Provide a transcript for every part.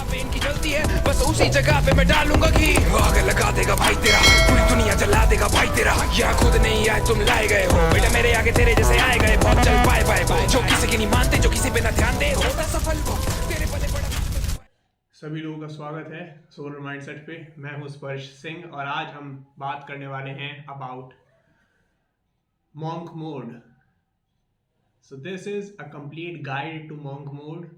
जहाँ पे इनकी जलती है बस उसी जगह पे मैं डालूंगा घी। आग लगा देगा भाई तेरा, पूरी दुनिया जला देगा भाई तेरा। यहाँ खुद नहीं आए तुम लाए गए हो, बेटा मेरे आगे तेरे जैसे आए गए बहुत। चल बाय बाय बाय, जो किसी की नहीं मानते, जो किसी पे ना ध्यान दे, होता सफल वो तेरे बने बड़ा। सभी लोगों का स्वागत है सोलर माइंडसेट पे। मैं हूं स्पर्श सिंह और आज हम बात करने वाले हैं about monk mode. So this is a complete guide to monk mode,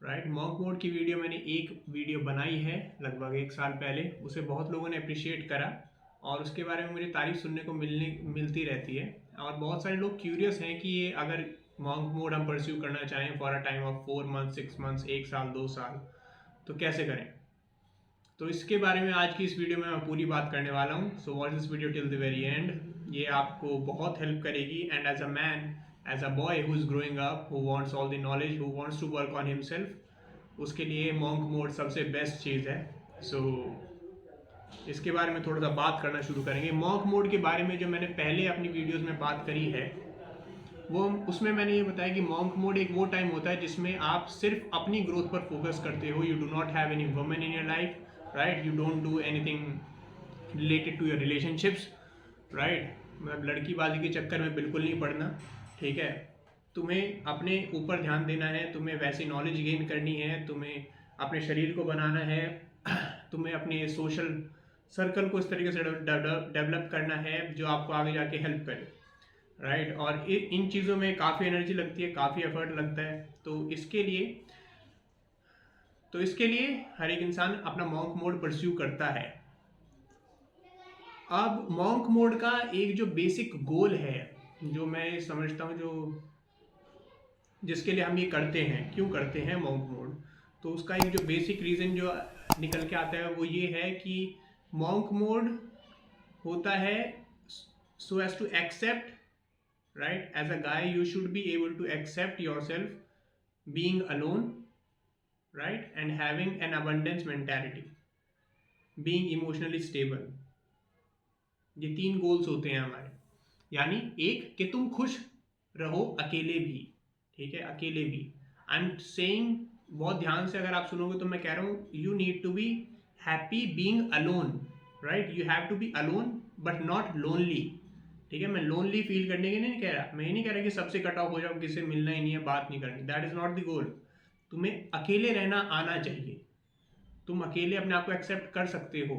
right. Monk mode की वीडियो मैंने एक वीडियो बनाई है लगभग 1 साल पहले, उसे बहुत लोगों ने अप्रिशिएट करा और उसके बारे में मुझे तारीफ सुनने को मिलती रहती है। और बहुत सारे लोग क्यूरियस हैं कि ये अगर मॉन्क मोड हम परस्यू करना चाहें for a time of 4 month 6 months, 1 साल 2 साल, तो कैसे करें। तो इसके बारे में आज की इस वीडियो में मैं पूरी बात करने वाला हूँ। So watch this video till the very end. ये आपको बहुत हेल्प करेगी। And as a man, as a boy who is growing up, who wants all the knowledge, who wants to work on himself, उसके लिए monk mode सबसे best चीज़ है। So इसके बारे में थोड़ा सा बात करना शुरू करेंगे। मॉन्क मोड के बारे में जो मैंने पहले अपनी वीडियोज़ में बात करी है वो, उसमें मैंने ये बताया कि मॉन्क मोड एक वो टाइम होता है जिसमें आप सिर्फ अपनी ग्रोथ पर फोकस करते हो। You do not have any women in your life, right. You don't do anything related to your relationships, right. मतलब लड़कीबाजी के चक्कर में बिल्कुल नहीं पड़ना, ठीक है। तुम्हें अपने ऊपर ध्यान देना है, तुम्हें वैसी नॉलेज गेन करनी है, तुम्हें अपने शरीर को बनाना है, तुम्हें अपने सोशल सर्कल को इस तरीके से डेवलप करना है जो आपको आगे जाके हेल्प करे, राइट। और इन चीज़ों में काफ़ी एनर्जी लगती है, काफ़ी एफर्ट लगता है। तो इसके लिए हर एक इंसान अपना मॉन्क मोड परस्यू करता है। अब मॉन्क मोड का एक जो बेसिक गोल है, जो मैं समझता हूँ, जो जिसके लिए हम ये करते हैं, क्यों करते हैं मॉन्क मोड, तो उसका एक जो बेसिक रीज़न जो निकल के आता है वो ये है कि मॉन्क मोड होता है so as to accept, right, as a guy you should be able to accept yourself being alone, right, and having an abundance mentality, being emotionally stable। ये 3 गोल्स होते हैं हमारे। यानी एक कि तुम खुश रहो अकेले भी, ठीक है, अकेले भी। आई एम सेइंग, बहुत ध्यान से अगर आप सुनोगे तो मैं कह रहा हूँ you need to be happy being alone, right. You have to be alone but not lonely, ठीक है। मैं लोनली फील करने के नहीं कह रहा, मैं ये नहीं कह रहा कि सबसे कट ऑफ हो जाओ, किसी से मिलना ही नहीं है, बात नहीं करनी। दैट इज नॉट द गोल। तुम्हें अकेले रहना आना चाहिए। तुम अकेले अपने आप को एक्सेप्ट कर सकते हो,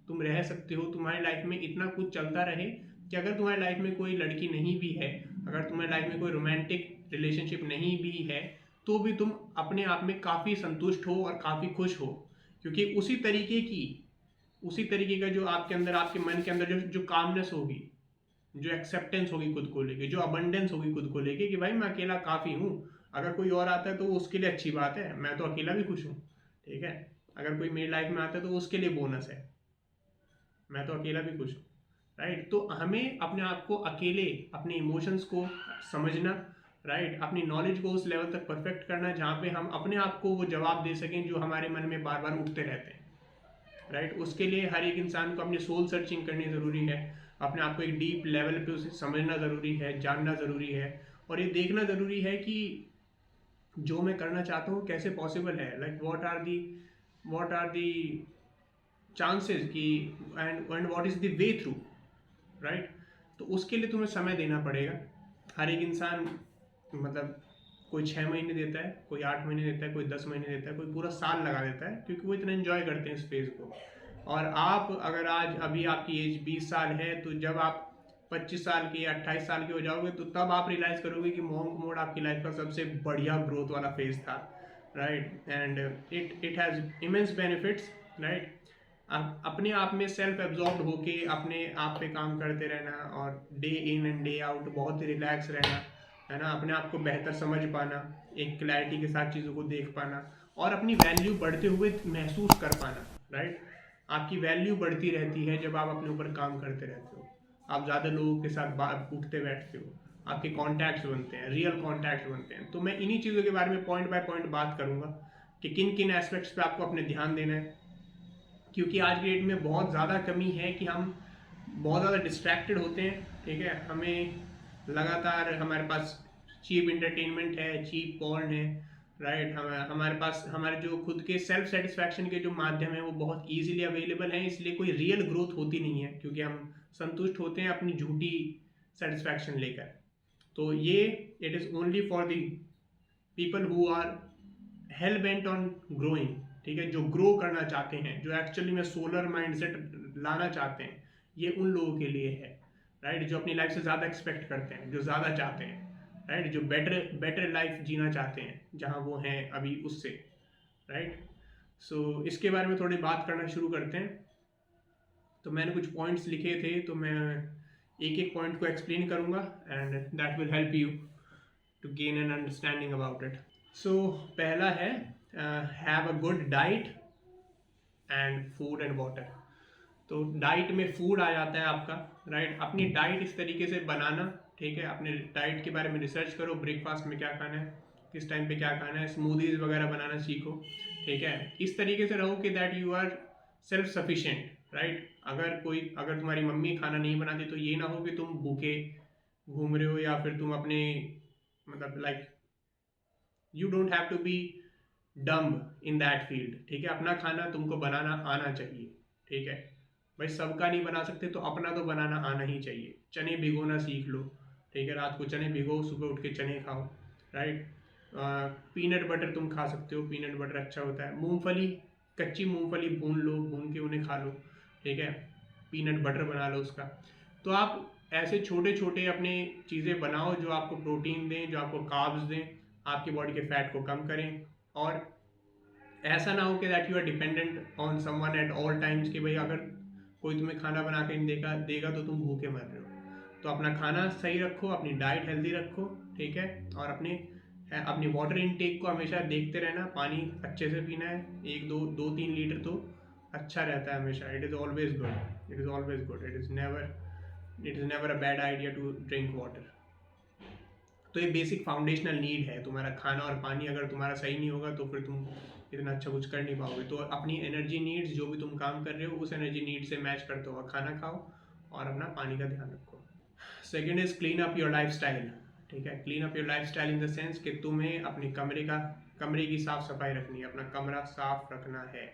तुम रह सकते हो। तुम्हारी लाइफ में इतना कुछ चलता रहे कि अगर तुम्हारी लाइफ में कोई लड़की नहीं भी है, अगर तुम्हारी लाइफ में कोई रोमांटिक रिलेशनशिप नहीं भी है, तो भी तुम अपने आप में काफ़ी संतुष्ट हो और काफ़ी खुश हो। क्योंकि उसी तरीके का जो आपके अंदर, आपके मन के अंदर जो कामनेस होगी, जो एक्सेप्टेंस होगी खुद को लेके, जो अबंडेंस होगी खुद को लेके कि भाई मैं अकेला काफ़ी हूँ, अगर कोई और आता है तो उसके लिए अच्छी बात है, मैं तो अकेला भी खुश हूँ, ठीक है। अगर कोई मेरी लाइफ में आता है तो उसके लिए बोनस है, मैं तो अकेला भी खुश हूँ, राइट। तो हमें अपने आप को अकेले, अपने इमोशंस को समझना, राइट, अपनी नॉलेज को उस लेवल तक परफेक्ट करना जहाँ पे हम अपने आप को वो जवाब दे सकें जो हमारे मन में बार बार उठते रहते हैं, राइट। उसके लिए हर एक इंसान को अपनी सोल सर्चिंग करनी ज़रूरी है, अपने आप को एक डीप लेवल पे उसे समझना ज़रूरी है, जानना ज़रूरी है, और ये देखना ज़रूरी है कि जो मैं करना चाहता हूँ कैसे पॉसिबल है, like what are the chances कि and what is the way through, right. तो उसके लिए तुम्हें समय देना पड़ेगा। हर एक इंसान, मतलब कोई 6 महीने देता है, कोई 8 महीने देता है, कोई 10 महीने देता है, कोई पूरा साल लगा देता है, क्योंकि वो इतना एंजॉय करते हैं इस फेज़ को। और आप अगर आज अभी आपकी एज 20 साल है, तो जब आप 25 साल के या 28 साल के हो जाओगे तो तब आप रियलाइज़ करोगे कि मॉन्क मोड आपकी लाइफ का सबसे बढ़िया ग्रोथ वाला फेज़ था, right. And it has immense benefits, right. आप अपने आप में सेल्फ एब्जॉर्ब्ड होके अपने आप पे काम करते रहना और day in and day out बहुत ही रिलैक्स रहना, है ना। अपने आप को बेहतर समझ पाना, एक क्लैरिटी के साथ चीज़ों को देख पाना और अपनी वैल्यू बढ़ते हुए महसूस कर पाना, राइट। आपकी वैल्यू बढ़ती रहती है जब आप अपने ऊपर काम करते रहते हो, आप ज़्यादा लोगों के साथ उठते बैठते हो, आपके कॉन्टैक्ट्स बनते हैं, रियल कॉन्टैक्ट्स बनते हैं। तो मैं इन्हीं चीज़ों के बारे में पॉइंट बाय पॉइंट बात करूँगा कि किन किन एस्पेक्ट्स पे आपको अपने ध्यान देना है, क्योंकि आज की डेट में बहुत ज़्यादा कमी है कि हम बहुत ज़्यादा डिस्ट्रैक्टेड होते हैं, ठीक है। हमें लगातार, हमारे पास चीप इंटरटेनमेंट है, चीप पॉर्न है, राइट। हमारे पास हमारे जो खुद के सेल्फ सेटिस्फैक्शन के जो माध्यम है वो बहुत इजीली अवेलेबल हैं, इसलिए कोई रियल ग्रोथ होती नहीं है क्योंकि हम संतुष्ट होते हैं अपनी झूठी सेटिस्फैक्शन लेकर। तो ये it is only for the people who are hell bent on growing, ठीक है, जो ग्रो करना चाहते हैं, जो एक्चुअली में सोलर माइंडसेट लाना चाहते हैं, ये उन लोगों के लिए है, राइट, जो अपनी लाइफ से ज़्यादा एक्सपेक्ट करते हैं, जो ज़्यादा चाहते हैं, राइट, जो बेटर लाइफ जीना चाहते हैं जहाँ वो हैं अभी उससे, राइट। सो इसके बारे में थोड़ी बात करना शुरू करते हैं। तो मैंने कुछ पॉइंट्स लिखे थे, तो मैं एक एक पॉइंट को एक्सप्लेन करूँगा and that will help you to gain an understanding about it. So पहला है have a good diet and food and water. तो डाइट में फूड आ जाता है आपका, राइट। अपनी डाइट इस तरीके से बनाना, ठीक है, अपने डाइट के बारे में रिसर्च करो, ब्रेकफास्ट में क्या खाना है, किस टाइम पे क्या खाना है, स्मूदीज वगैरह बनाना सीखो, ठीक है। इस तरीके से रहो कि that you are self sufficient, right. अगर तुम्हारी मम्मी खाना नहीं बनाती तो ये ना हो कि तुम भूखे घूम रहे हो या फिर तुम अपने मतलब like you don't have to be dumb in that field, ठीक है। अपना खाना तुमको बनाना आना चाहिए, ठीक है। भाई सबका नहीं बना सकते तो अपना तो बनाना आना ही चाहिए। चने भिगोना सीख लो, ठीक है, रात को चने भिगो, सुबह उठ के चने खाओ, राइट। पीनट बटर तुम खा सकते हो, पीनट बटर अच्छा होता है। मूंगफली, कच्ची मूंगफली भून लो, भून के उन्हें खा लो, ठीक है, पीनट बटर बना लो उसका। तो आप ऐसे छोटे छोटे अपने चीज़ें बनाओ जो आपको प्रोटीन दें, जो आपको कार्ब्स दें, आपकी बॉडी के फैट को कम करें। और ऐसा ना हो कि that you are dependent on someone at all times, कि भाई अगर कोई तुम्हें खाना बना के नहीं देगा तो तुम भूखे मर रहे हो। तो अपना खाना सही रखो, अपनी डाइट हेल्दी रखो, ठीक है। और अपनी वाटर इनटेक को हमेशा देखते रहना, पानी अच्छे से पीना है, 1-2-3 लीटर तो अच्छा रहता है हमेशा। It is always good, it is always good, it is never a bad idea to drink water. तो ये बेसिक फाउंडेशनल नीड है तुम्हारा खाना और पानी। अगर तुम्हारा सही नहीं होगा तो फिर तुम इतना अच्छा कुछ कर नहीं पाओगे। तो अपनी एनर्जी नीड्स, जो भी तुम काम कर रहे हो उस एनर्जी नीड से मैच करते हुआ खाना खाओ और अपना पानी का ध्यान रखो। Second is clean up your life style, ठीक है। Clean up your life style in the sense कि तुम्हें अपने कमरे की साफ सफाई रखनी है, अपना कमरा साफ रखना है,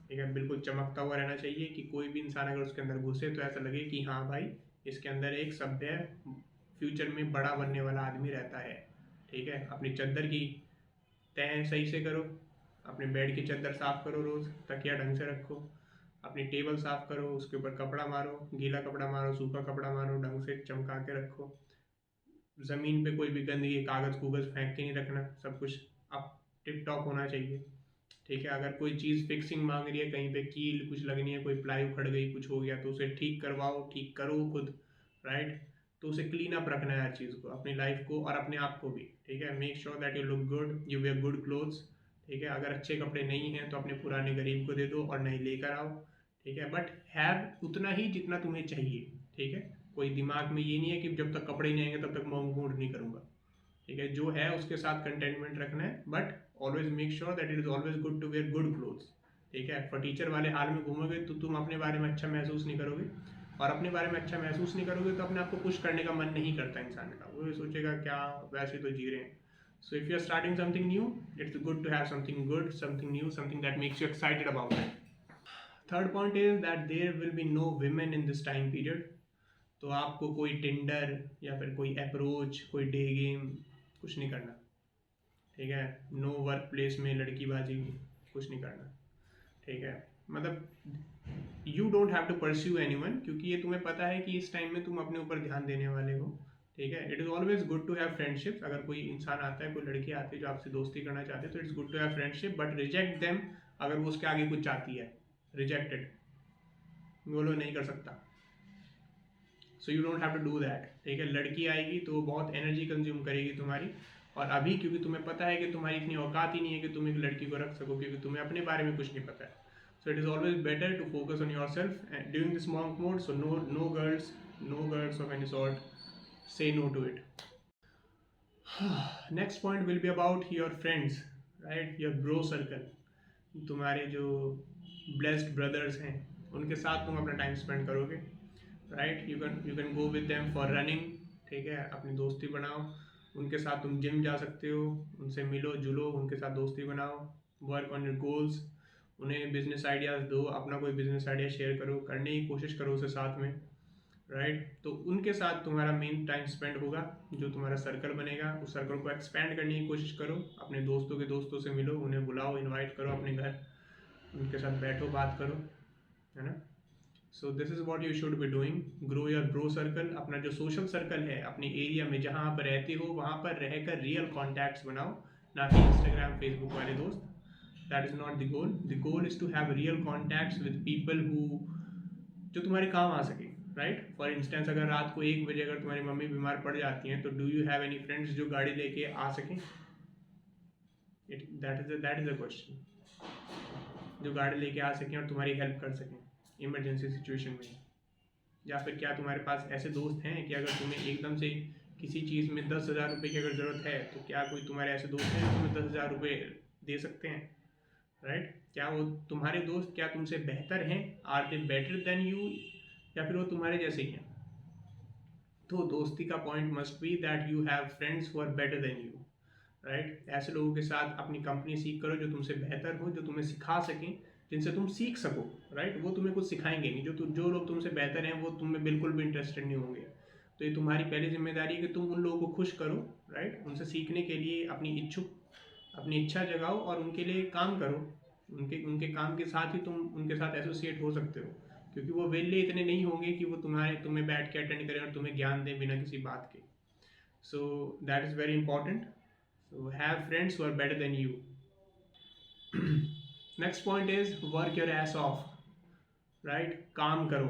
ठीक है। बिल्कुल चमकता हुआ रहना चाहिए कि कोई भी इंसान अगर उसके अंदर घुसे तो ऐसा लगे कि हाँ भाई इसके अंदर एक सभ्य फ्यूचर में बड़ा बनने वाला आदमी रहता है, ठीक है। अपनी चादर की तह सही से करो, अपने बेड की चादर साफ़ करो, रोज़ तकिया ढंग से रखो, अपनी टेबल साफ़ करो, उसके ऊपर कपड़ा मारो, गीला कपड़ा मारो, सूखा कपड़ा मारो, ढंग से चमका के रखो। ज़मीन पे कोई भी गंदगी, कागज़ कूगज़ फेंक के नहीं रखना, सब कुछ अब टिप टॉप होना चाहिए, ठीक है। अगर कोई चीज़ फिक्सिंग मांग रही है, कहीं पे कील कुछ लगनी है, कोई प्लाई उखड़ गई, कुछ हो गया, तो उसे ठीक करवाओ, ठीक करो खुद, राइट। तो उसे क्लीन अप रखना है हर चीज़ को, अपनी लाइफ को और अपने आप को भी, ठीक है। Make sure that you look good, you wear good clothes, ठीक है। अगर अच्छे कपड़े नहीं हैं तो अपने पुराने गरीब को दे दो और नए लेकर आओ, ठीक है। बट हैव उतना ही जितना तुम्हें चाहिए, ठीक है। कोई दिमाग में ये नहीं है कि जब तक कपड़े नहीं आएंगे तब तक मैं मूड नहीं करूँगा, ठीक है। जो है उसके साथ कंटेनमेंट रखना है, but always make sure that it is always good to wear good clothes, ठीक है। फटीचर वाले हाल में घूमोगे तो तुम अपने बारे में अच्छा महसूस नहीं करोगे, और अपने बारे में अच्छा महसूस नहीं करोगे तो अपने आप को पुश करने का मन नहीं करता इंसान का। वो सोचेगा क्या वैसे तो जी रहे हैं। So if you are starting something new, it's good to have something good, something new, something that makes you excited about it. Third point is that there will be no women in this time period. तो आपको कोई Tinder या फिर कोई approach, कोई day game कुछ नहीं करना, ठीक है। नो वर्क प्लेस में लड़कीबाजी कुछ नहीं करना, ठीक है। मतलब you don't have to pursue anyone, क्योंकि ये तुम्हें पता है कि इस टाइम में तुम अपने ऊपर ध्यान देने वाले हो, ठीक है। It is always good to have friendships. अगर कोई इंसान आता है, कोई लड़की आती है जो आपसे दोस्ती करना चाहते हैं, तो it's good to have friendship, but reject them अगर वो उसके आगे कुछ चाहती है। रिजेक्टेड, बोलो नहीं कर सकता। So you don't have to do that, ठीक है। लड़की आएगी तो बहुत एनर्जी कंज्यूम करेगी तुम्हारी, और अभी क्योंकि तुम्हें पता है कि तुम्हारी इतनी औकात ही नहीं है कि तुम एक लड़की को रख सको, क्योंकि तुम्हें अपने बारे में कुछ नहीं पता है। So it is always better to focus on yourself during this monk mode. So no girls of any sort. Say no to it. Next point will be about your friends, right? Your bro circle. तुम्हारे जो blessed brothers हैं, उनके साथ तुम अपना time spend करोगे, right? You can go with them for running, ठीक है। अपनी दोस्ती बनाओ, उनके साथ तुम जिम जा सकते हो, उनसे मिलो जुलो, उनके साथ दोस्ती बनाओ, वर्क ऑन योर गोल्स, उन्हें बिजनेस आइडियाज़ दो, अपना कोई बिजनेस आइडिया शेयर करो, करने की कोशिश करो उसे साथ में, राइट। तो उनके साथ तुम्हारा मेन टाइम स्पेंड होगा, जो तुम्हारा सर्कल बनेगा उस सर्कल को एक्सपेंड करने की कोशिश करो, अपने दोस्तों के दोस्तों से मिलो, उन्हें बुलाओ, इनवाइट करो अपने घर, उनके साथ बैठो, बात करो, है ना। So this is what you should be doing, grow your bro circle. अपना जो सोशल सर्कल है अपने एरिया में जहाँ आप रहते हो वहाँ पर रहकर रियल कॉन्टैक्ट्स बनाओ, ना कि इंस्टाग्राम फेसबुक वाले दोस्त। That is not the goal. The goal is to have real contacts with people who जो तुम्हारे काम आ सके, राइट। फॉर इंस्टेंस अगर रात को 1 बजे अगर तुम्हारी मम्मी बीमार पड़ जाती हैं तो do you have any friends जो गाड़ी लेके आ सकें? That is a question. जो गाड़ी लेके आ सकें और तुम्हारी हेल्प कर सकें इमरजेंसी सिचुएशन में। या फिर क्या तुम्हारे पास ऐसे दोस्त हैं कि अगर तुम्हें एकदम से किसी चीज़ में 10,000 रुपये की अगर ज़रूरत है तो क्या कोई तुम्हारे ऐसे दोस्त हैं जो तुम्हें 10,000 रुपये दे सकते हैं, राइट। क्या वो तुम्हारे दोस्त क्या तुमसे बेहतर हैं, are they better than you, या फिर वो तुम्हारे जैसे ही हैं? तो दोस्ती का point must be that you have friends who are better than you, right. ऐसे लोगों के साथ अपनी कंपनी सीख करो जो तुमसे बेहतर हो, जो तुम्हें सिखा सकें, जिनसे तुम सीख सको, राइट। वो तुम्हें कुछ सिखाएंगे नहीं, जो लोग तुमसे बेहतर हैं वो तुम में बिल्कुल भी इंटरेस्टेड नहीं होंगे। तो ये तुम्हारी पहली जिम्मेदारी है कि तुम उन लोगों को खुश करो, राइट। उनसे सीखने के लिए अपनी इच्छा जगाओ और उनके लिए काम करो। उनके काम के साथ ही तुम उनके साथ एसोसिएट हो सकते हो, क्योंकि वो वेले इतने नहीं होंगे कि वो तुम्हें बैठ के अटेंड करें और तुम्हें ज्ञान दें बिना किसी बात के। सो that is very important. So have friends who are better than you. Next point is work your ass off, right? काम करो,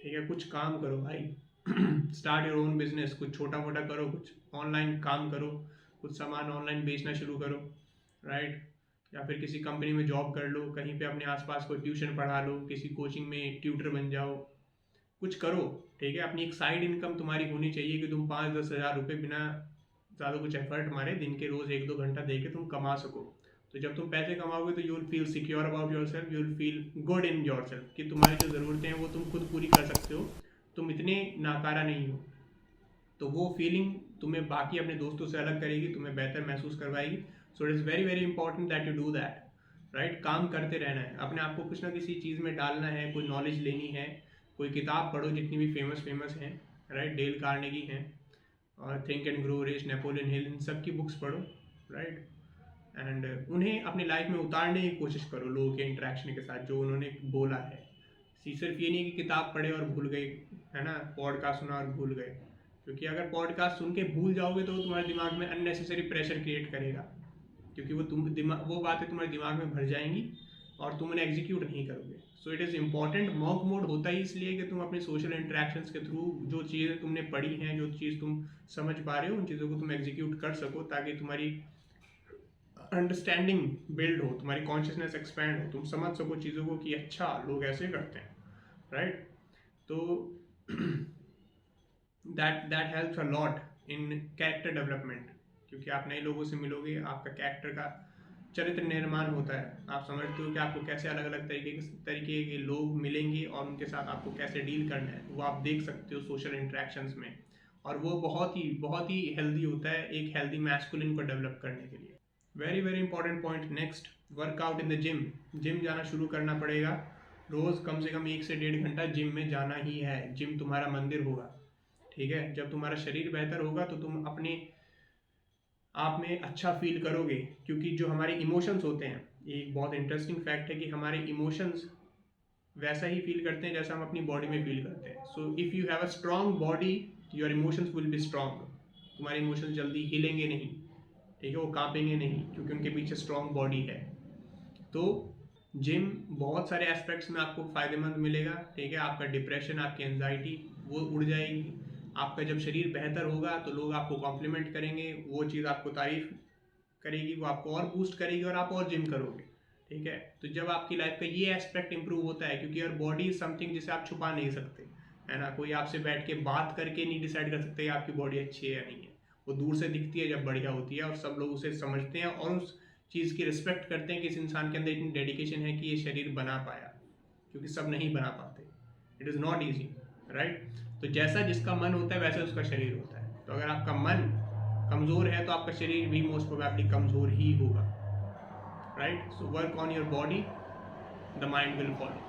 ठीक है, कुछ काम करो भाई। Start your own business, कुछ छोटा मोटा करो, कुछ ऑनलाइन काम करो, कुछ सामान ऑनलाइन बेचना शुरू करो, राइट। या फिर किसी कंपनी में जॉब कर लो, कहीं पे अपने आसपास कोई ट्यूशन पढ़ा लो, किसी कोचिंग में ट्यूटर बन जाओ, कुछ करो, ठीक है। अपनी एक साइड इनकम तुम्हारी होनी चाहिए कि तुम 5-10 हज़ार रुपये बिना ज़्यादा कुछ एफर्ट मारे दिन के रोज़ 1-2 घंटा दे के तुम कमा सको। तो जब तुम पैसे कमाओगे तो you will feel secure about your self, you will feel good in your self कि तुम्हारी जो ज़रूरतें हैं वो तुम खुद पूरी कर सकते हो, तुम इतने नाकारा नहीं हो। तो वो फीलिंग तुम्हें बाकी अपने दोस्तों से अलग करेगी, तुम्हें बेहतर महसूस करवाएगी। So it is very very important that you do that, right. काम करते रहना है, अपने आप को कुछ ना किसी चीज़ में डालना है, कोई नॉलेज लेनी है, कोई किताब पढ़ो जितनी भी फेमस हैं, राइट। डेल कार्नेगी हैं और think and grow rich, Napoleon Hill, इन सब की बुक्स पढ़ो, राइट। एंड उन्हें अपनी लाइफ में उतारने की कोशिश करो लोगों के इंटरेक्शन के साथ, जो उन्होंने बोला है। सिर्फ ये नहीं कि किताब पढ़े और भूल गए, है ना, पॉडकास्ट सुना और भूल गए, क्योंकि अगर पॉडकास्ट सुन के भूल जाओगे तो तुम्हारे दिमाग में अननेसेसरी प्रेशर क्रिएट करेगा, क्योंकि वो बातें तुम्हारे दिमाग में भर जाएंगी और तुम उन्हें एग्जीक्यूट नहीं करोगे। So it is important. Mock mode होता ही इसलिए कि तुम अपने सोशल इंटरेक्शंस के थ्रू जो चीज़ें तुमने पढ़ी हैं, जो चीज़ तुम समझ पा रहे हो, उन चीज़ों को तुम एग्जीक्यूट कर सको, ताकि तुम्हारी अंडरस्टैंडिंग बिल्ड हो, तुम्हारी कॉन्शियसनेस एक्सपैंड हो, तुम समझ सको चीज़ों को कि अच्छा लोग ऐसे करते हैं, राइट। तो that helps a lot in character development, क्योंकि आप नए लोगों से मिलोगे, आपका कैरेक्टर का चरित्र निर्माण होता है। आप समझते हो कि आपको कैसे अलग अलग तरीके के लोग मिलेंगे और उनके साथ आपको कैसे डील करना है, वो आप देख सकते हो सोशल इंटरेक्शंस में, और वो बहुत ही हेल्दी होता है एक हेल्दी मैस्कुलिन को डेवलप करने के लिए। Very very important point next, workout in the gym जाना शुरू करना पड़ेगा। रोज़ कम से कम 1 से 1.5 घंटा जिम में जाना ही है। जिम तुम्हारा मंदिर होगा, ठीक है। जब तुम्हारा शरीर बेहतर होगा तो तुम अपने आप में अच्छा फील करोगे, क्योंकि जो हमारे इमोशंस होते हैं, ये एक बहुत इंटरेस्टिंग फैक्ट है कि हमारे इमोशंस वैसा ही फील करते हैं जैसा हम अपनी बॉडी में फील करते हैं। So if you have a strong body, your emotions will be strong. तुम्हारे इमोशंस जल्दी हिलेंगे नहीं, ठीक है, वो कांपेंगे नहीं, क्योंकि उनके पीछे स्ट्रॉन्ग बॉडी है। तो जिम बहुत सारे एस्पेक्ट्स में आपको फ़ायदेमंद मिलेगा, ठीक है। आपका डिप्रेशन, आपकी एंजाइटी वो उड़ जाएगी। आपका जब शरीर बेहतर होगा तो लोग आपको कॉम्प्लीमेंट करेंगे, वो चीज़ आपको तारीफ करेगी, वो आपको और बूस्ट करेगी और आप और जिम करोगे, ठीक है। तो जब आपकी लाइफ का ये एस्पेक्ट इंप्रूव होता है, क्योंकि योर बॉडी इज समथिंग जिसे आप छुपा नहीं सकते, है ना। कोई आपसे बैठ के बात करके नहीं डिसाइड कर सकते कि आपकी बॉडी अच्छी है या नहीं है। वो दूर से दिखती है जब बढ़िया होती है और सब लोग उसे समझते हैं और उस चीज़ की रिस्पेक्ट करते हैं कि इस इंसान के अंदर इतनी डेडिकेशन है कि ये शरीर बना पाया, क्योंकि सब नहीं बना पाते। It is not easy, right. तो जैसा जिसका मन होता है वैसा उसका शरीर होता है। तो अगर आपका मन कमज़ोर है तो आपका शरीर भी मोस्ट प्रोबेबली कमज़ोर ही होगा, right. So work on your body, the mind will follow.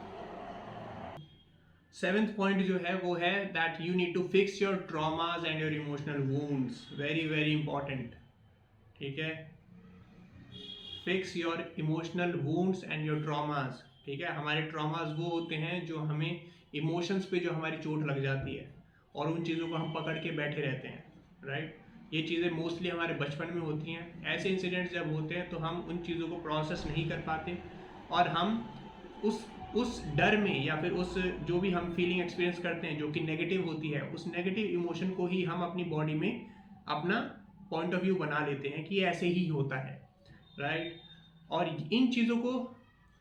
7th point जो है वो है that you need to fix your traumas and your emotional wounds. Very very important, ठीक है। Fix your emotional wounds and your traumas, ठीक है। हमारे traumas वो होते हैं जो हमें इमोशंस पे जो हमारी चोट लग जाती है और उन चीज़ों को हम पकड़ के बैठे रहते हैं, राइट। ये चीज़ें मोस्टली हमारे बचपन में होती हैं। ऐसे इंसिडेंट्स जब होते हैं तो हम उन चीज़ों को प्रोसेस नहीं कर पाते और हम उस डर में या फिर उस जो भी हम फीलिंग एक्सपीरियंस करते हैं जो कि नेगेटिव होती है, उस नेगेटिव इमोशन को ही हम अपनी बॉडी में अपना पॉइंट ऑफ व्यू बना लेते हैं कि ऐसे ही होता है, राइट। और इन चीज़ों को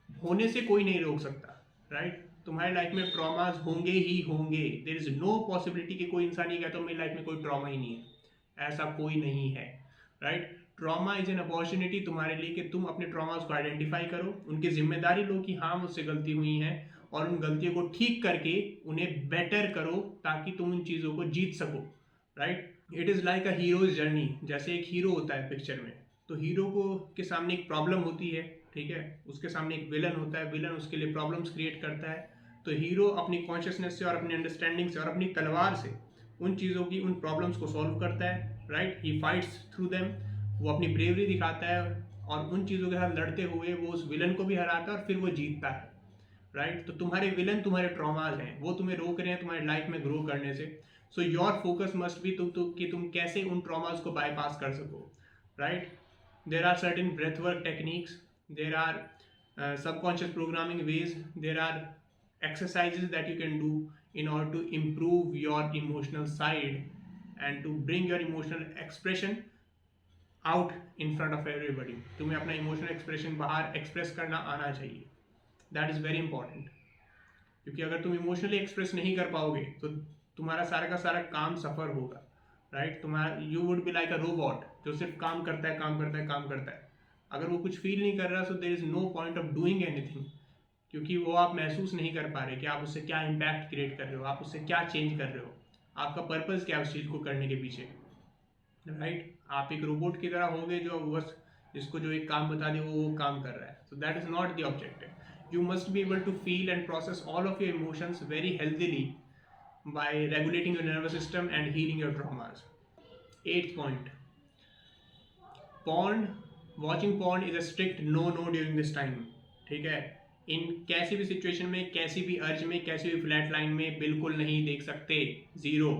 होने से कोई नहीं रोक सकता, राइट। तुम्हारी लाइफ में ट्रॉमाज होंगे ही होंगे। देयर इज नो पॉसिबिलिटी कि कोई इंसान ये कहता है मेरी लाइफ में कोई ट्रॉमा ही नहीं है, ऐसा कोई नहीं है, right. Trauma is an opportunity तुम्हारे लिए कि तुम अपने ट्रॉमास को आइडेंटिफाई करो, उनकी जिम्मेदारी लो कि हाँ मुझसे गलती हुई है और उन गलतियों को ठीक करके उन्हें बेटर करो ताकि तुम उन चीज़ों को जीत सको, right. It is like a heroes journey. जैसे एक हीरो होता है पिक्चर में, तो हीरो को के सामने एक प्रॉब्लम होती है, ठीक है। उसके सामने एक विलन होता है, विलन उसके लिए प्रॉब्लम्स क्रिएट करता है। तो हीरो अपनी कॉन्शियसनेस से और अपनी अंडरस्टैंडिंग से और अपनी तलवार से उन चीज़ों की उन प्रॉब्लम्स को सॉल्व करता है, राइट। ही फाइट्स थ्रू देम, वो अपनी ब्रेवरी दिखाता है और उन चीज़ों के साथ लड़ते हुए वो उस विलन को भी हराता है और फिर वो जीतता है, राइट। तो तुम्हारे विलन तुम्हारे ट्रॉमाज हैं, वो तुम्हें रोक रहे हैं तुम्हारी लाइफ में ग्रो करने से। So your focus must be कि तुम कैसे उन ट्रॉमाज को बाईपास कर सको, right. There are certain breath work techniques, there are subconscious programming ways, there are exercises that you can do in order to improve your emotional side and to bring your emotional expression out in front of everybody. तुम्हें अपना emotional expression बाहर express करना आना चाहिए, that is very important. क्योंकि अगर तुम emotionally express नहीं कर पाओगे तो तुम्हारा सारा का सारा काम सफ़र होगा, राइट। तुम्हारा you would be like a robot जो सिर्फ काम करता है काम करता है काम करता है। अगर वो कुछ फील नहीं कर रहा so there is no point of doing anything, क्योंकि वो आप महसूस नहीं कर पा रहे कि आप उससे क्या इम्पैक्ट क्रिएट कर रहे हो, आप उससे क्या चेंज कर रहे हो, आपका पर्पज़ क्या है उस चीज़ को करने के पीछे, राइट। आप एक रोबोट की तरह होगे जो बस जिसको जो एक काम बता दे वो काम कर रहा है। So that is not the objective. You must be able to feel and process all of your emotions very healthily by regulating your nervous system and healing your traumas. 8th point, porn, watching porn is a strict no during this time, ठीक है। इन कैसी भी situation में, कैसी भी अर्ज में, कैसी भी फ्लैट लाइन में बिल्कुल नहीं देख सकते, ज़ीरो,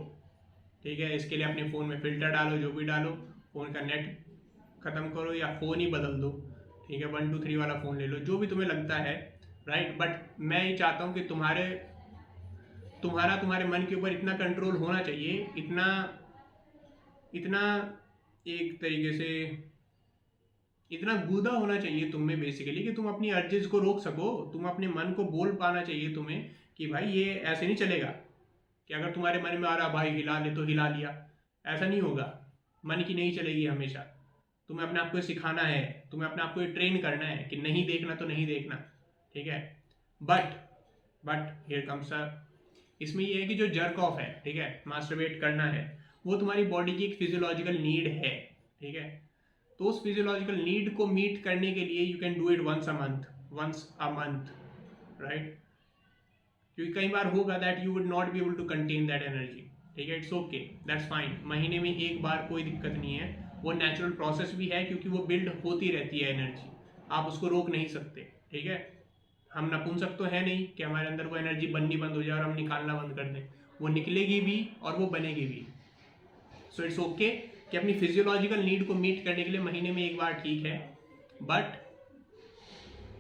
ठीक है। इसके लिए अपने फ़ोन में फ़िल्टर डालो, जो भी डालो, फ़ोन का नेट ख़त्म करो या फ़ोन ही बदल दो, ठीक है। 1 2 3 वाला फ़ोन ले लो, जो भी तुम्हें लगता है, राइट। बट मैं ये चाहता हूँ कि तुम्हारे मन के ऊपर इतना कंट्रोल होना चाहिए, इतना एक तरीके से इतना गूदा होना चाहिए तुम में बेसिकली कि तुम अपनी अर्जेस को रोक सको। तुम अपने मन को बोल पाना चाहिए तुम्हें कि भाई ये ऐसे नहीं चलेगा, कि अगर तुम्हारे मन में आ रहा भाई हिला ले तो हिला लिया, ऐसा नहीं होगा। मन की नहीं चलेगी हमेशा। तुम्हें अपने आप को सिखाना है, तुम्हें अपने आप को ट्रेन करना है कि नहीं देखना तो नहीं देखना, ठीक है। बट हियर कम्स इसमें ये है कि जो जर्क ऑफ है, ठीक है, मास्टरबेट करना है, वो तुम्हारी बॉडी की एक फिजियोलॉजिकल नीड है, ठीक है। तो उस फिजियोलॉजिकल नीड को मीट करने के लिए you can do it once a month, right. क्योंकि कई बार होगा that you would not be able to contain that energy, ठीक है। It's okay, that's fine. महीने में एक बार कोई दिक्कत नहीं है, वो नेचुरल प्रोसेस भी है क्योंकि वो बिल्ड होती रहती है एनर्जी, आप उसको रोक नहीं सकते, ठीक है। हम नपुंसक तो है नहीं कि हमारे अंदर वो एनर्जी बननी बंद हो जाए और हम निकालना बंद कर दें, वो निकलेगी भी और वो बनेगी भी। सो इट्स ओके कि अपनी फिजियोलॉजिकल नीड को मीट करने के लिए महीने में एक बार ठीक है, बट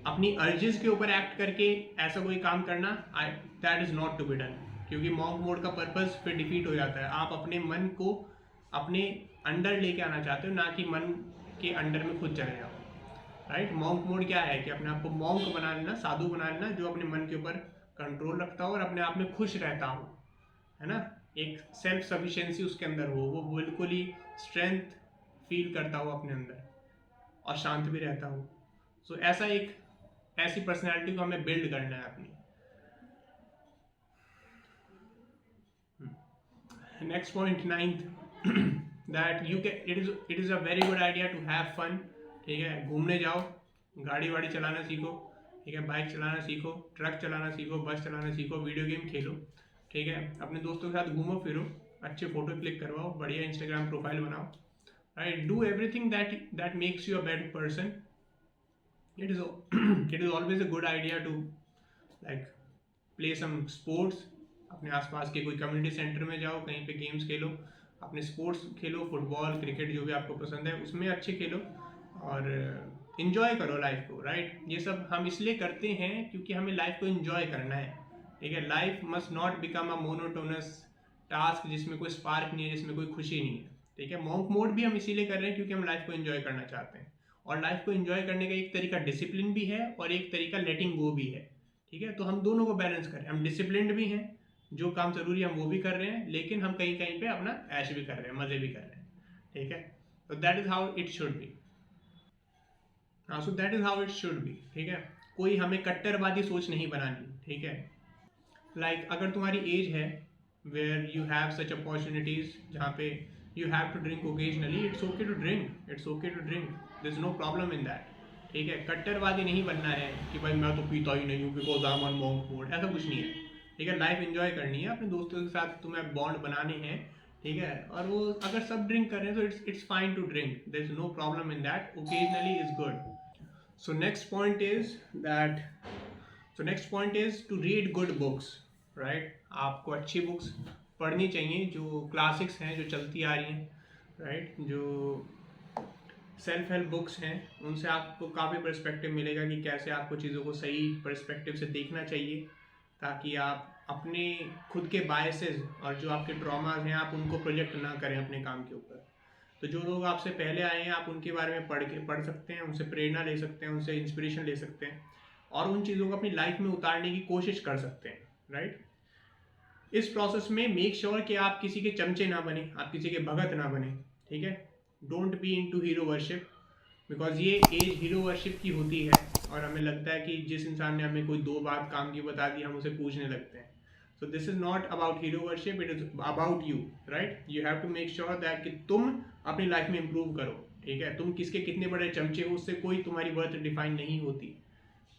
अपनी अर्जेस के ऊपर एक्ट करके ऐसा कोई काम करना that is not to be done, क्योंकि मॉन्क मोड का पर्पस फिर डिफीट हो जाता है। आप अपने मन को अपने अंडर लेके आना चाहते हो, ना कि मन के अंडर में खुद चले जाओ, राइट। मॉन्क मोड क्या है कि अपने आप को मॉन्क बना लेना, साधु बना लेना, जो अपने मन के ऊपर कंट्रोल रखता हो और अपने आप में खुश रहता हो, है ना। एक सेल्फ सफिशिएंसी उसके अंदर हो, वो बिल्कुल ही स्ट्रेंथ फील करता हो अपने अंदर और शांत भी रहता हो। सो ऐसी पर्सनैलिटी को हमें बिल्ड करना है अपनी। Next point 9th that you can it is a very good idea to have fun. ठीक है, घूमने जाओ, गाड़ी वाड़ी चलाना सीखो, ठीक है, बाइक चलाना सीखो, ट्रक चलाना सीखो, बस चलाना सीखो, वीडियो गेम खेलो, ठीक है, अपने दोस्तों के साथ घूमो फिरो, अच्छे फोटो क्लिक करवाओ, बढ़िया इंस्टाग्राम प्रोफाइल बनाओ, right, do everything that makes you a better person. It is it is always a good idea to like play some sports. अपने आसपास के कोई कम्युनिटी सेंटर में जाओ, कहीं पे गेम्स खेलो, अपने स्पोर्ट्स खेलो, फुटबॉल क्रिकेट जो भी आपको पसंद है उसमें अच्छे खेलो और इन्जॉय करो लाइफ को, राइट। ये सब हम इसलिए करते हैं क्योंकि हमें लाइफ को इन्जॉय करना है, ठीक है। Life must not become a monotonous task जिसमें कोई स्पार्क नहीं है, जिसमें कोई खुशी नहीं है, ठीक है। मॉन्क मोड भी हम इसीलिए कर रहे हैं क्योंकि हम लाइफ को इन्जॉय करना चाहते हैं, और लाइफ को इन्जॉय करने का एक तरीका डिसिप्लिन भी है और एक तरीका लेटिंग गो भी है, ठीक है। तो हम दोनों को बैलेंस करें, हम डिसिप्लिन्ड भी हैं, जो काम जरूरी है हम वो भी कर रहे हैं, लेकिन हम कहीं कहीं पे अपना ऐश भी कर रहे हैं, मजे भी कर रहे हैं, ठीक है। तो that is how it should be. हाँ, so that is how it should be, ठीक है। कोई हमें कट्टरवादी सोच नहीं बनानी, ठीक है। लाइक अगर तुम्हारी एज है where you have such opportunities जहाँ पे you have to drink occasionally, it's okay to drink, it's okay to drink, there is no problem in that, ठीक है। कट्टरवादी नहीं बनना है कि भाई मैं तो पीता ही नहीं हूँ because I am on monk mode, ऐसा कुछ नहीं है, ठीक है। लाइफ एंजॉय करनी है, अपने दोस्तों के साथ तुम्हें बॉन्ड बनाने हैं, ठीक है। और वो अगर सब ड्रिंक कर रहे हैं तो it's fine to drink, there is no problem in that, occasionally is good. So next point is that next point is to read good books, right. आपको अच्छी बुक्स पढ़नी चाहिए जो क्लासिक्स हैं, जो चलती आ रही हैं, राइट। जो सेल्फ हेल्प बुक्स हैं उनसे आपको काफ़ी पर्सपेक्टिव मिलेगा कि कैसे आपको चीज़ों को सही पर्सपेक्टिव से देखना चाहिए, ताकि आप अपने खुद के बायसेस और जो आपके ट्रॉमाज हैं आप उनको प्रोजेक्ट ना करें अपने काम के ऊपर। तो जो लोग आपसे पहले आए हैं आप उनके बारे में पढ़ सकते हैं, उनसे प्रेरणा ले सकते हैं, उनसे इंस्पिरेशन ले सकते हैं और उन चीज़ों को अपनी लाइफ में उतारने की कोशिश कर सकते हैं, राइट। इस प्रोसेस में मेक श्योर कि आप किसी के चमचे ना बने, आप किसी के भगत ना बने, ठीक है। Don't be into hero worship, because ये एज हीरो वर्शिप की होती है और हमें लगता है कि जिस इंसान ने हमें कोई दो बात काम की बता दी हम उसे पूछने लगते हैं। So this is not about hero worship, it is about you, right. You have to make sure that कि तुम अपनी लाइफ में इंप्रूव करो, ठीक है। तुम किसके कितने बड़े चमचे हो उससे कोई तुम्हारी वर्थ डिफाइन नहीं होती,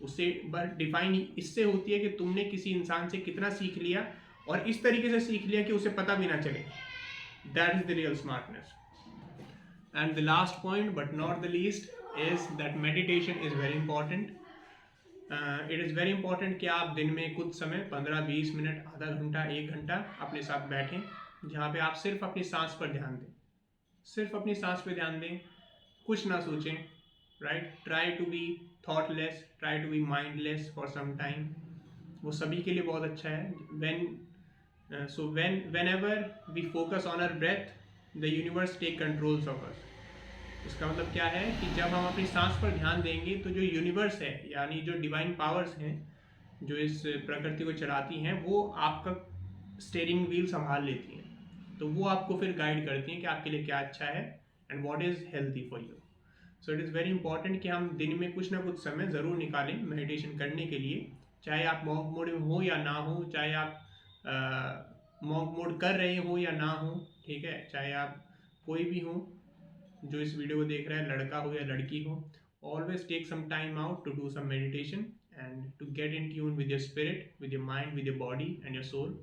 उससे बर्थ डिफाइन इससे होती है कि तुमने किसी इंसान से कितना सीख लिया और इस तरीके से सीख लिया कि उसे पता भी ना चले, that is the real smartness. And the last point but not the least is that meditation is very important. It is very important कि आप दिन में कुछ समय 15-20 मिनट, आधा घंटा, 1 घंटा अपने साथ बैठें जहाँ पे आप सिर्फ अपनी सांस पर ध्यान दें, सिर्फ अपनी सांस पे ध्यान दें, कुछ ना सोचें, right. Try to be thoughtless, try to be mindless for some time, वो सभी के लिए बहुत अच्छा है। whenever we focus on our breath, the universe take controls of us. इसका मतलब क्या है कि जब हम अपनी सांस पर ध्यान देंगे तो जो यूनिवर्स है यानी जो डिवाइन पावर्स हैं जो इस प्रकृति को चलाती हैं वो आपका स्टीयरिंग व्हील संभाल लेती हैं, तो वो आपको फिर गाइड करती हैं कि आपके लिए क्या अच्छा है and what is healthy for you. So it is very important कि हम दिन में कुछ ना कुछ समय ज़रूर निकालें मेडिटेशन करने के लिए, चाहे आप मॉन्क मोड में हो या ना हो, चाहे आप मॉन्क मोड कर रहे हो या ना हो, ठीक है। चाहे आप कोई भी हो जो इस वीडियो को देख रहा है, लड़का हो या लड़की हो, always take some time out to do some meditation and to get in tune with your spirit, with your mind, with your body and your soul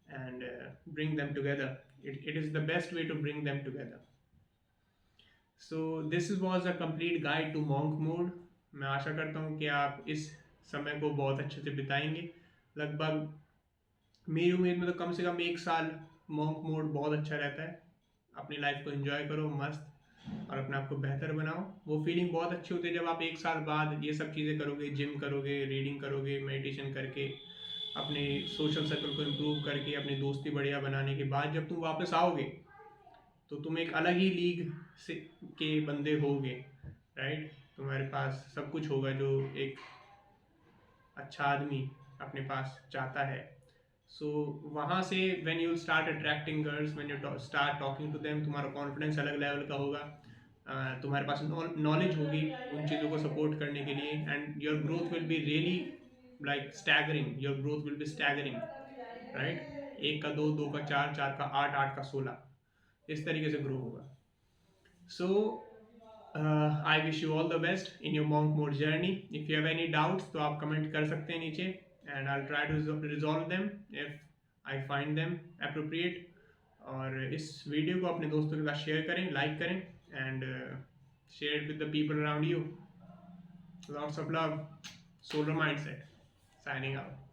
and bring them together. It is the best way to bring them together. So this was a complete guide to monk mode. मैं आशा करता हूँ कि आप इस समय को बहुत अच्छे से बिताएंगे। लगभग मेरी उम्मीद में तो कम से कम 1 साल मॉन्क मोड बहुत अच्छा रहता है। अपनी लाइफ को एंजॉय करो मस्त और अपने आप को बेहतर बनाओ। वो फीलिंग बहुत अच्छी होती है जब आप 1 साल बाद ये सब चीज़ें करोगे, जिम करोगे, रीडिंग करोगे, मेडिटेशन करके, अपने सोशल सर्कल को इम्प्रूव करके, अपनी दोस्ती बढ़िया बनाने के बाद जब तुम वापस आओगे तो तुम एक अलग ही लीग से के बंदे होगे, राइट। तुम्हारे पास सब कुछ होगा जो एक अच्छा आदमी अपने पास चाहता है। सो वहाँ से when you start attracting girls, when you start talking to them, तुम्हारा कॉन्फिडेंस अलग लेवल का होगा, तुम्हारे पास नॉलेज होगी उन चीज़ों को सपोर्ट करने के लिए and your growth will be really like staggering, your growth will be staggering, right. 1 का 2, 2 का 4, 4 का 8, 8 का 16, इस तरीके से ग्रो होगा. So I wish you all the best in your monk mode journey. If you have any doubts तो आप कमेंट कर सकते हैं नीचे, and I try to resolve them if I find them appropriate. और इस वीडियो को अपने दोस्तों के साथ शेयर करें, लाइक करें, and share it with the people around you. Lots of love. Solar Mindset. Signing out.